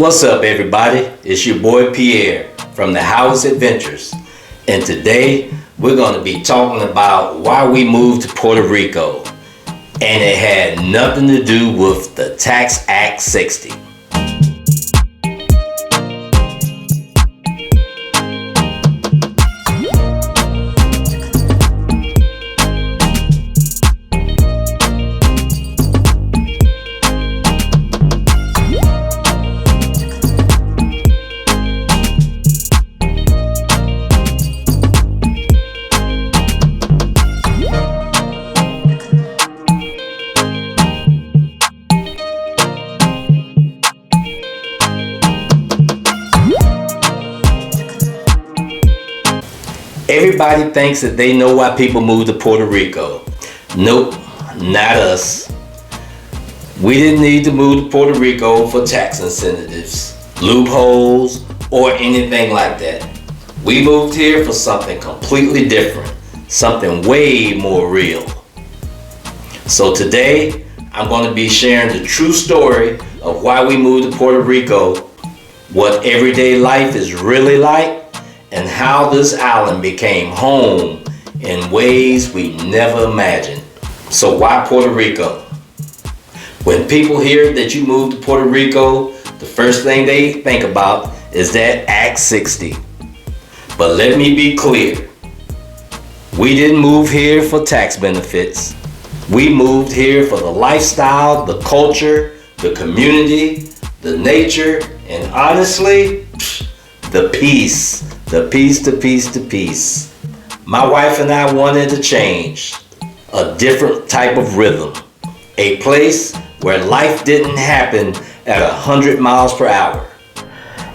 What's up, everybody? It's your boy Pierre from the House Adventures, and today we're going to be talking about why we moved to Puerto Rico, and it had nothing to do with the Tax Act 60. Everybody thinks that they know why people move to Puerto Rico. Nope, not us. We didn't need to move to Puerto Rico for tax incentives, loopholes, or anything like that. We moved here for something completely different, something way more real. So today, I'm going to be sharing the true story of why we moved to Puerto Rico, what everyday life is really like, and how this island became home in ways we never imagined. So why Puerto Rico? When people hear that you moved to Puerto Rico, the first thing they think about is that Act 60. But let me be clear. We didn't move here for tax benefits. We moved here for the lifestyle, the culture, the community, the nature, and honestly, the peace. The peace. My wife and I wanted to change, a different type of rhythm, a place where life didn't happen at 100 miles per hour.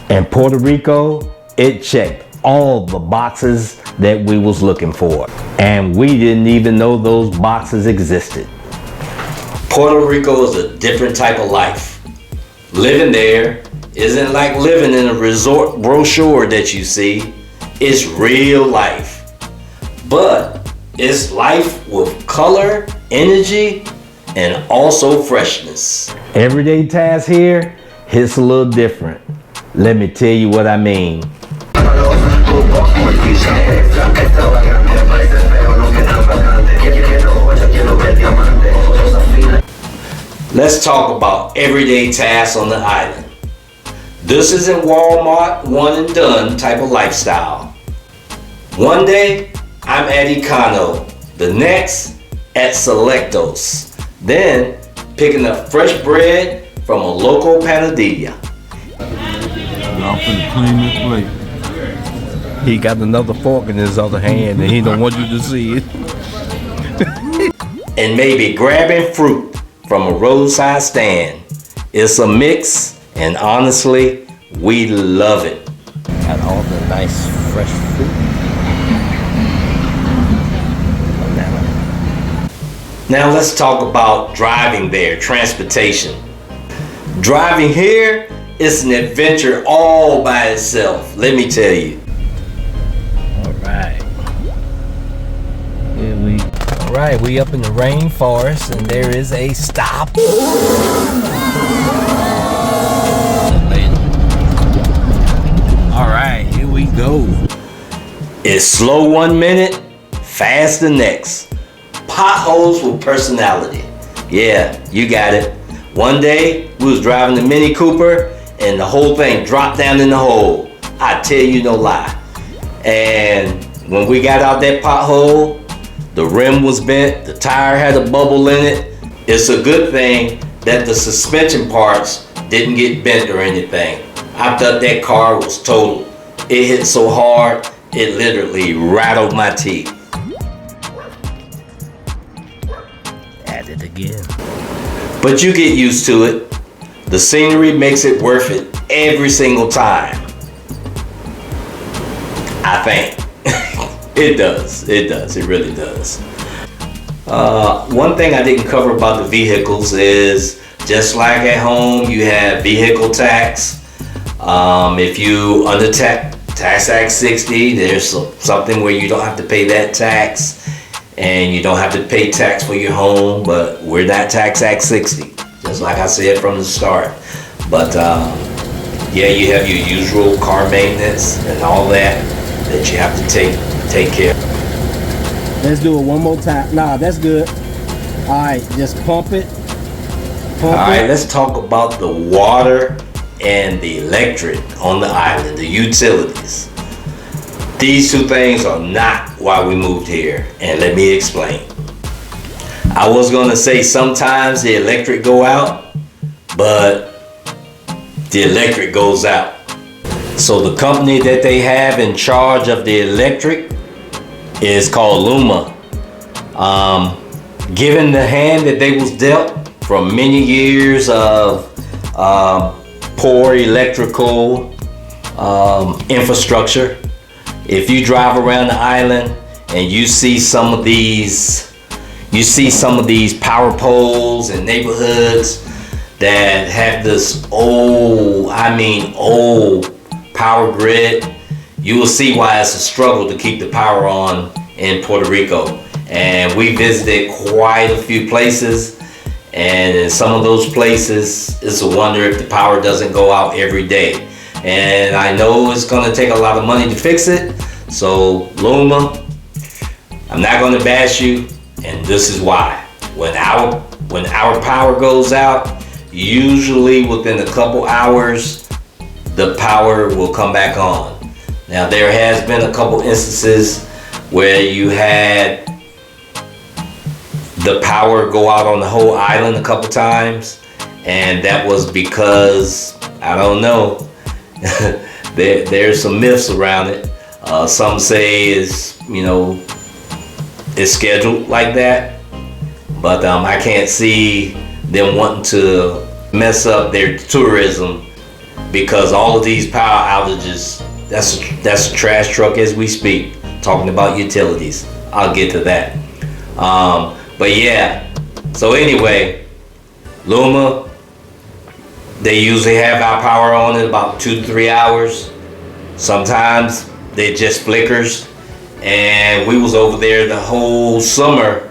And Puerto Rico, it checked all the boxes that we was looking for, and we didn't even know those boxes existed. Puerto Rico is a different type of life. Living there isn't like living in a resort brochure that you see. It's real life. But it's life with color, energy, and also freshness. Everyday task here hits a little different. Let me tell you what I mean. Let's talk about everyday tasks on the island. This isn't Walmart one and done type of lifestyle. One day, I'm at Econo. The next, at Selectos. Then, picking up fresh bread from a local panadilla. Y'all finna clean this plate. He got another fork in his other hand and he don't want you to see it. And maybe grabbing fruit from a roadside stand. It's a mix, and honestly, we love it. Got all the nice fresh fruit. Now let's talk about driving there, transportation. Driving here is an adventure all by itself, let me tell you. Alright, we up in the rainforest and there is a stop. Alright, here we go. It's slow 1 minute, fast the next. Potholes with personality. Yeah, you got it. One day, we was driving the Mini Cooper and the whole thing dropped down in the hole. I tell you no lie. And when we got out that pothole, the rim was bent, the tire had a bubble in it. It's a good thing that the suspension parts didn't get bent or anything. I thought that car was total. It hit so hard, it literally rattled my teeth. At it again. But you get used to it. The scenery makes it worth it every single time. I think. It does, it really does. One thing I didn't cover about the vehicles is, just like at home, you have vehicle tax. If you under Tax Act 60, there's something where you don't have to pay that tax, and you don't have to pay tax for your home, but we're not Tax Act 60, just like I said from the start. But Yeah, you have your usual car maintenance and all that you have to take care of. Let's do it one more time. Nah, that's good. All right, just pump it. All right, let's talk about the water and the electric on the island, the utilities. These two things are not why we moved here, and let me explain. I was gonna say sometimes the electric go out, but the electric goes out. So the company that they have in charge of the electric is called Luma. Given the hand that they was dealt from many years of poor electrical infrastructure, if you drive around the island and you see some of these power poles in neighborhoods that have this old power grid, you will see why it's a struggle to keep the power on in Puerto Rico. And we visited quite a few places, and in some of those places, it's a wonder if the power doesn't go out every day. And I know it's gonna take a lot of money to fix it, so Luma, I'm not gonna bash you, and this is why. When our power goes out, usually within a couple hours, the power will come back on. Now there has been a couple instances where you had the power go out on the whole island a couple times, and that was because, I don't know, there's some myths around it. Some say it's scheduled like that, but I can't see them wanting to mess up their tourism, because all of these power outages, that's a trash truck as we speak, talking about utilities. I'll get to that. But yeah, so anyway, Luma, they usually have our power on in about 2 to 3 hours. Sometimes it just flickers. And we was over there the whole summer,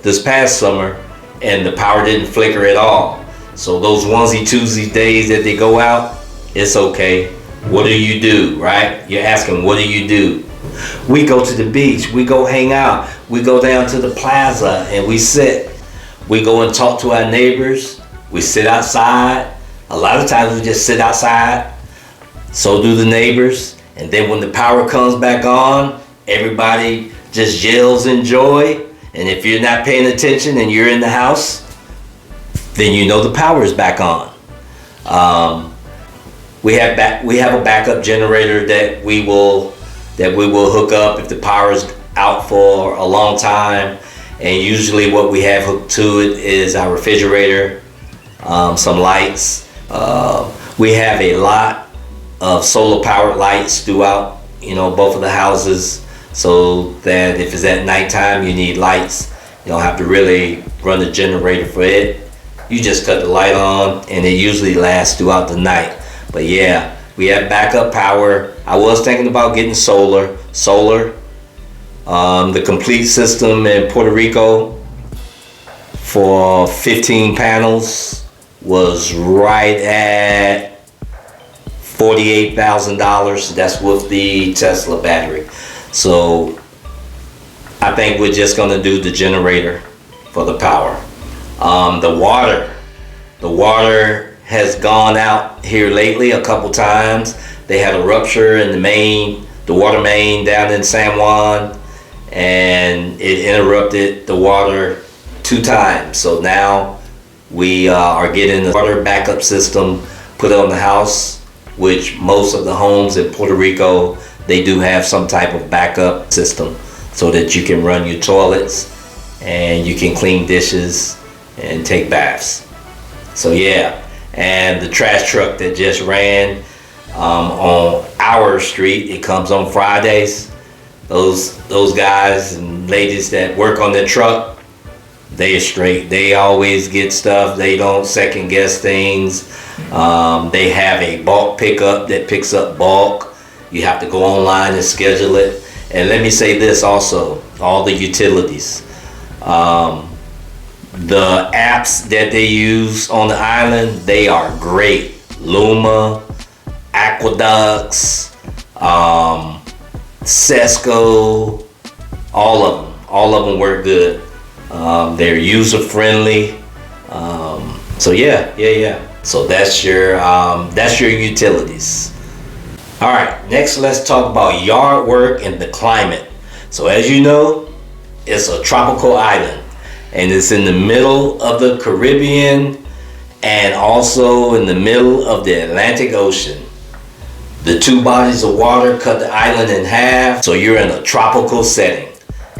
this past summer, and the power didn't flicker at all. So those onesie twosie days that they go out, it's okay. What do you do, right? You're asking, what do you do? We go to the beach, we go hang out, we go down to the plaza and we sit. We go and talk to our neighbors, we sit outside. A lot of times we just sit outside, so do the neighbors. And then when the power comes back on, everybody just yells in joy. And if you're not paying attention and you're in the house, then you know the power is back on. We have a backup generator that we will hook up if the power is out for a long time. And usually what we have hooked to it is our refrigerator, some lights. We have a lot of solar powered lights throughout, both of the houses, so that if it's at nighttime, you need lights. You don't have to really run the generator for it. You just cut the light on and it usually lasts throughout the night. But yeah, we have backup power. I was thinking about getting solar. The complete system in Puerto Rico for 15 panels was right at $48,000. That's with the Tesla battery. So I think we're just gonna do the generator for the power. The water has gone out here lately a couple times. They had a rupture in the water main down in San Juan, and it interrupted the water 2 times. So now we are getting the water backup system put on the house, which most of the homes in Puerto Rico, they do have some type of backup system so that you can run your toilets and you can clean dishes and take baths. So yeah, and the trash truck that just ran on our street, it comes on Fridays. Those guys and ladies that work on the truck, they are straight. They always get stuff. They don't second guess things. They have a bulk pickup that picks up bulk. You have to go online and schedule it. And let me say this also, all the utilities. The apps that they use on the island, they are great. Luma, aqueducts, Sesco, all of them work good. They're user friendly. So yeah. So that's your utilities. All right, next let's talk about yard work and the climate. So as you know, it's a tropical island and it's in the middle of the Caribbean and also in the middle of the Atlantic Ocean. The two bodies of water cut the island in half, so you're in a tropical setting.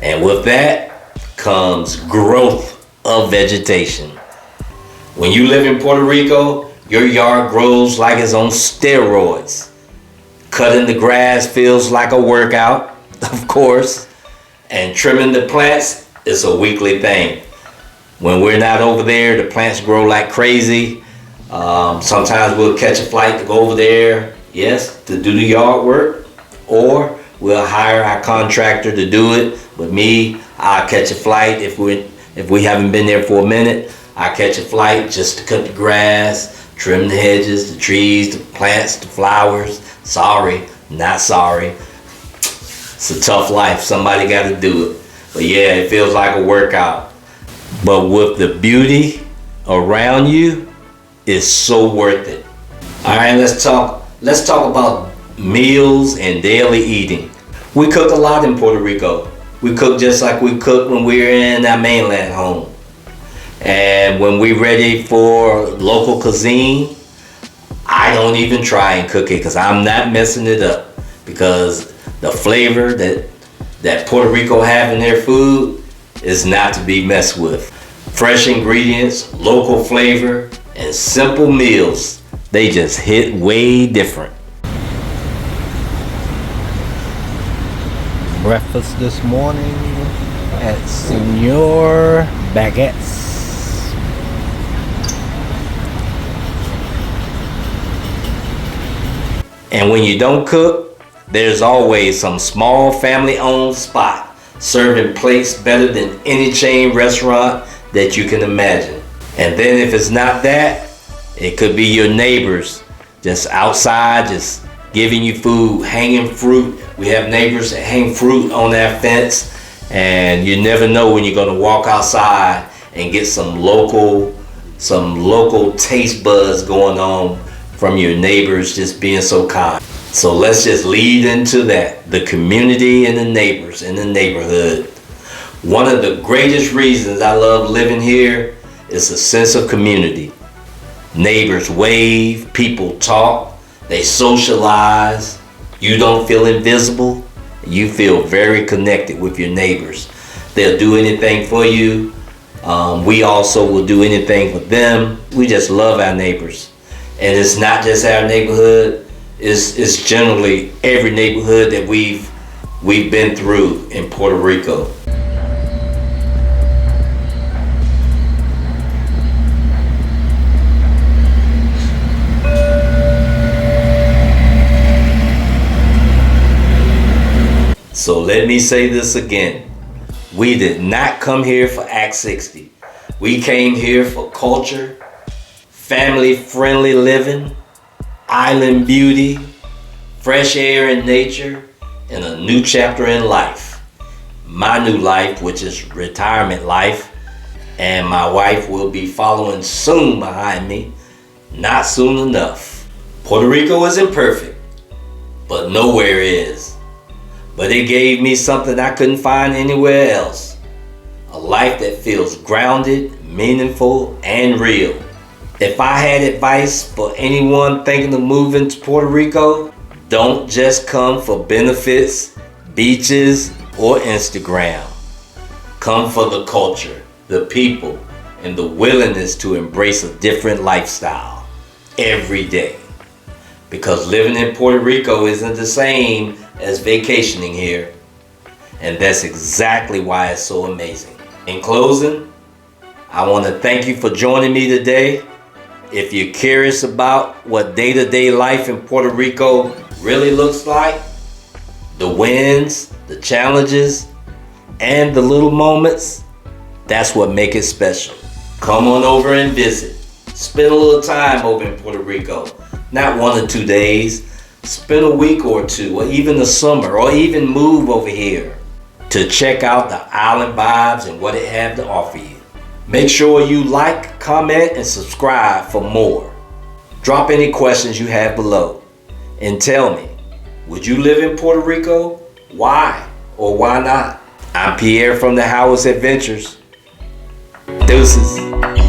And with that comes growth of vegetation. When you live in Puerto Rico, your yard grows like it's on steroids. Cutting the grass feels like a workout, of course, and trimming the plants is a weekly thing. When we're not over there, the plants grow like crazy. Sometimes we'll catch a flight to go over there, yes, to do the yard work, or we'll hire our contractor to do it. With me, I'll catch a flight if we haven't been there for a minute. I catch a flight just to cut the grass, trim the hedges, the trees, the plants, the flowers. Sorry, not sorry. It's a tough life. Somebody got to do it. But yeah, it feels like a workout. But with the beauty around you, it's so worth it. All right, let's talk about meals and daily eating. We cook a lot in Puerto Rico. We cook just like we cook when we're in our mainland home. And when we're ready for local cuisine, I don't even try and cook it because I'm not messing it up, because the flavor that Puerto Rico have in their food is not to be messed with. Fresh ingredients, local flavor, and simple meals, they just hit way different. Breakfast this morning at Senor Baguettes. And when you don't cook, there's always some small family-owned spot serving plates better than any chain restaurant that you can imagine. And then if it's not that, it could be your neighbors just outside, just giving you food, hanging fruit. We have neighbors that hang fruit on their fence, and you never know when you're gonna walk outside and get some local taste buds going on from your neighbors just being so kind. So let's just lead into that, the community and the neighbors in the neighborhood. One of the greatest reasons I love living here is a sense of community. Neighbors wave, people talk, they socialize. You don't feel invisible. You feel very connected with your neighbors. They'll do anything for you. We also will do anything for them. We just love our neighbors. And it's not just our neighborhood, it's generally every neighborhood that we've been through in Puerto Rico. So let me say this again. We did not come here for Act 60. We came here for culture, family-friendly living, island beauty, fresh air and nature, and a new chapter in life. My new life, which is retirement life, and my wife will be following soon behind me. Not soon enough. Puerto Rico isn't perfect, but nowhere is. But it gave me something I couldn't find anywhere else. A life that feels grounded, meaningful, and real. If I had advice for anyone thinking of moving to Puerto Rico, don't just come for benefits, beaches, or Instagram. Come for the culture, the people, and the willingness to embrace a different lifestyle every day. Because living in Puerto Rico isn't the same as vacationing here. And that's exactly why it's so amazing. In closing, I want to thank you for joining me today. If you're curious about what day-to-day life in Puerto Rico really looks like, the wins, the challenges, and the little moments, that's what make it special. Come on over and visit. Spend a little time over in Puerto Rico. Not 1 or 2 days, spend a week or two, or even the summer, or even move over here to check out the island vibes and what it have to offer you. Make sure you like, comment, and subscribe for more. Drop any questions you have below and tell me, would you live in Puerto Rico? Why or why not? I'm Pierre from the Howard's Adventures. Deuces.